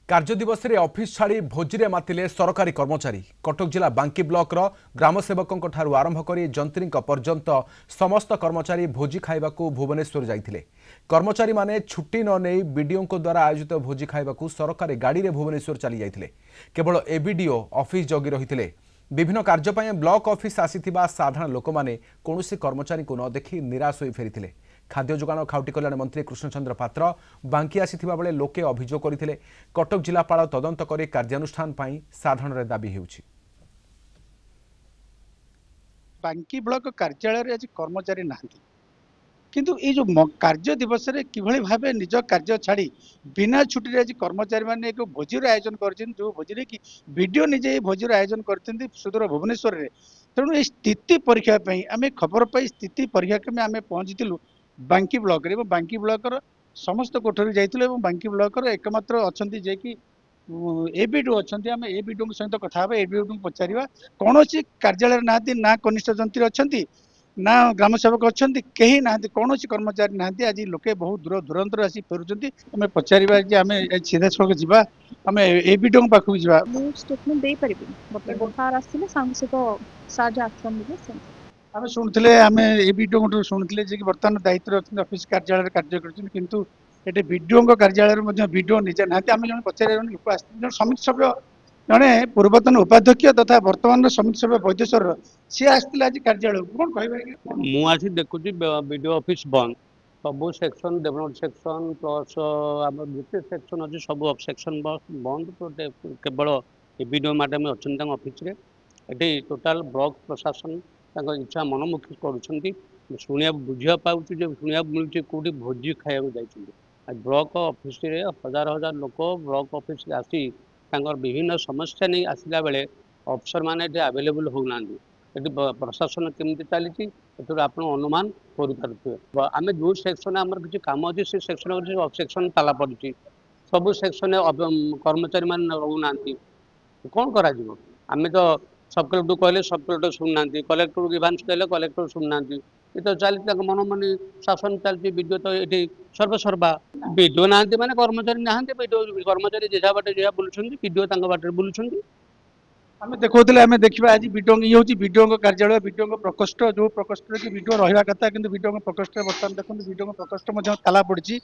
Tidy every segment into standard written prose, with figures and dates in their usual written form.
कार्य दिवस रे ऑफिस छाड़ी भोजी रे मातिले सरकारी कर्मचारी कटक जिला बांकी ब्लॉक रो ग्रामसेवकों ठारू आरंभ करी जंत्री पर्यंत समस्त कर्मचारी भोजी खाइबाकू भुवनेश्वर जाइथिले। कर्मचारी माने छुट्टी न नै बीडीओ द्वारा आयोजित भोजी खाइबाकू सरकारी गाड़ी रे भुवनेश्वर चली जाइथिले। केवल एबीडीओ ऑफिस जगी रहिथिले। विभिन्न कार्य पय ब्लॉक ऑफिस आसीथिबा साधारण लोक माने कोनोसी कर्मचारी को न देखि निराश होई फेरिथिले। खाद्य जोगाण खाउटी कल्याण मंत्री कृष्णचंद्र पात्र बांकी आसीथिबा बेले लोके अभियोग करथिले। कटक जिलापाल तदंत करे कार्यानुष्ठान पई साधारण दाबी हेउछि। बांकी ब्लॉक कार्यालय रे आज कर्मचारी नाहंती किंतु ये जो कार्य दिवस रे किभଳି भाबे निज कार्य छाड़ी बिना छुट्टी रे आज कर्मचारी माने एक भोजीर आयोजन करछिन जो भोजी की वीडियो निजे भोजीर आयोजन करछिन सुदूर भुवनेश्वर रे। तेणु ये स्थिति परीक्षा पई आमे खबर पाई स्थिति परीक्षा क्रमे आमे पहुंचीलु बांकी ब्लॉक रे। बांकी ब्लॉक रो समस्त कोठरी जाइथिले एवं बांकी ब्लॉक रो एकमात्र अछंती जे कि एबीडीओ अछंती। आमे एबीडीओ सहित कथा हेबा एबीडीओ पचारिबा कोनोसी कार्यालय नाहंती ना कनिष्ठ जंत्री अछंती ना ग्राम सेवक अछंती केही नाहंती कोनोसी कर्मचारी नाहंती। आज लोके बहुत दूर दूरांतर आसी फेरुचंती। आमे पचारिबा जे आमे सीधा सड़क जिबा आमे एबीडीओ पाखु जिबा स्टेटमेंट दे परिबिन बट सार आसिले सांसद साज एक्शन ले से आमे सुनथिले आमे एबीडीओ सुनथिले जे कि वर्तमान दायित्व रखिन ऑफिस कार्यालय कार्य करछिन किंतु एटे बीडीओ कार्यालय रे मध्ये बीडीओ निजे नाहंती। आमे जण पचारे लोक आसी जण समिति सभ्य जणे पूर्वतन उपाध्यक्ष तथा वर्तमान समिति सभ्य वैद्यश्वर सी आसथिले आज कार्यालय कोन कहबा मु आसी देखुची बीडीओ ऑफिस बंद sub section development section plus आम जिते सेक्शन अच्छे सब सेक्शन बंद केवल एबीडीओ मैडम अच्छा ऑफिस रे ये टोटाल ब्लॉक प्रशासन इच्छा मनमुखी करुँचा बुझा पाऊँ शुणा मिलूँ कौटी भोजी खाया जाइए ब्लॉक ऑफिस रे हजार हजार लोक ब्लॉक ऑफिस आसी विभिन्न समस्या नहीं आसला बेले अफसर मैंने अवेलेबल होना ये प्रशासन केमती चली आप अनुमान करें। आम जो सेक्शन आम किसी कम अच्छे से सेक्शन सेक्शन ताला पड़ी सब सेक्शन कर्मचारी मान रोना कौन करा आम तो सब कलेक्टर कहले सब कलेक्टर शुणुना कलेक्टर रिभांस कहले कलेक्टर शुणुना ये तो चलती मन मन शासन चलती विडियो तो ये सर्वसर्वा विडियो ना माने कर्मचारी ना विडियो कर्मचारी जेजा बाटे जेजा बुलूँ विडियो बाटे बुलूँ। आमे देखौथिले आमे देखिबा आज बीडीओ ये होची बीडीओ कार्यालय बीडीओ प्रकोष्ठ जो प्रकोष्ठ रे कि बीडीओ रहिबा कथा किंतु बीडीओ प्रकोष्ठ वर्तमान देखंतु बीडीओ प्रकोष्ठ मध्ये ताला पड़िछि।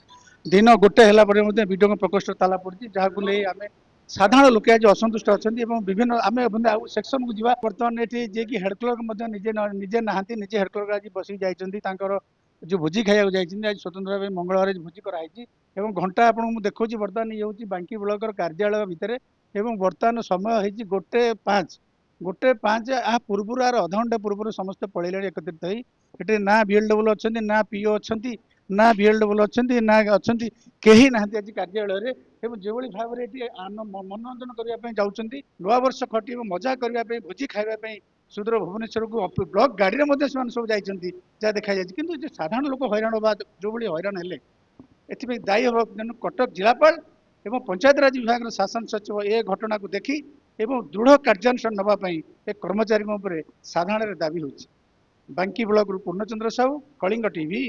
दिन गोटे हैला परे मध्ये बीडीओ प्रकोष्ठ ताला पड़िछि जहा को ले आमे साधारण लोक आज असंतुष्ट अछंती एवं विभिन्न आमे सेक्शन को जीवा वर्तमान एठी जे कि हेड क्लर्क मध्ये निजे नाहंती निजे हेड क्लर्क आज बसी जाइछंती तांकर जो भोजी खाइया जाइछंती आज स्वतंत्र भाव मंगलवार भोजी कराइछि एवं घंटा आपन मु देखौछि वर्तमान ये होची बांकी ब्लॉक कार्यालय भितरे एवं वर्तमान समय होती गोटे पाँच आ पूर्व आर अध घंटा पूर्व समस्त पलैले एकत्रित होती ना बीएलडब्ल्यू अच्छा ना पीओ अच्छा ना बीएलडब्ल्यू अच्छा ना अच्छा कहीं ना आज कार्यालय जो भाव में मनोरंजन करने जाऊँच नूआ वर्ष खटी मजा करने भोजी खावाई सुदूर भुवनेश्वर को ब्लॉक गाड़ी में सब जाती जहाँ देखा जाए कि साधारण लोक हैरान बा जो हैरान हेले एथि दायी हम कटक जिलापाल एवं पंचायतराज विभाग शासन सचिव ए घटना को देखी एवं दृढ़ कार्यानुष्ठान नापी एक कर्मचारी साधारण दाबी होची। बांकी ब्लॉक पूर्णचंद्र साहू कलिंग टीवी।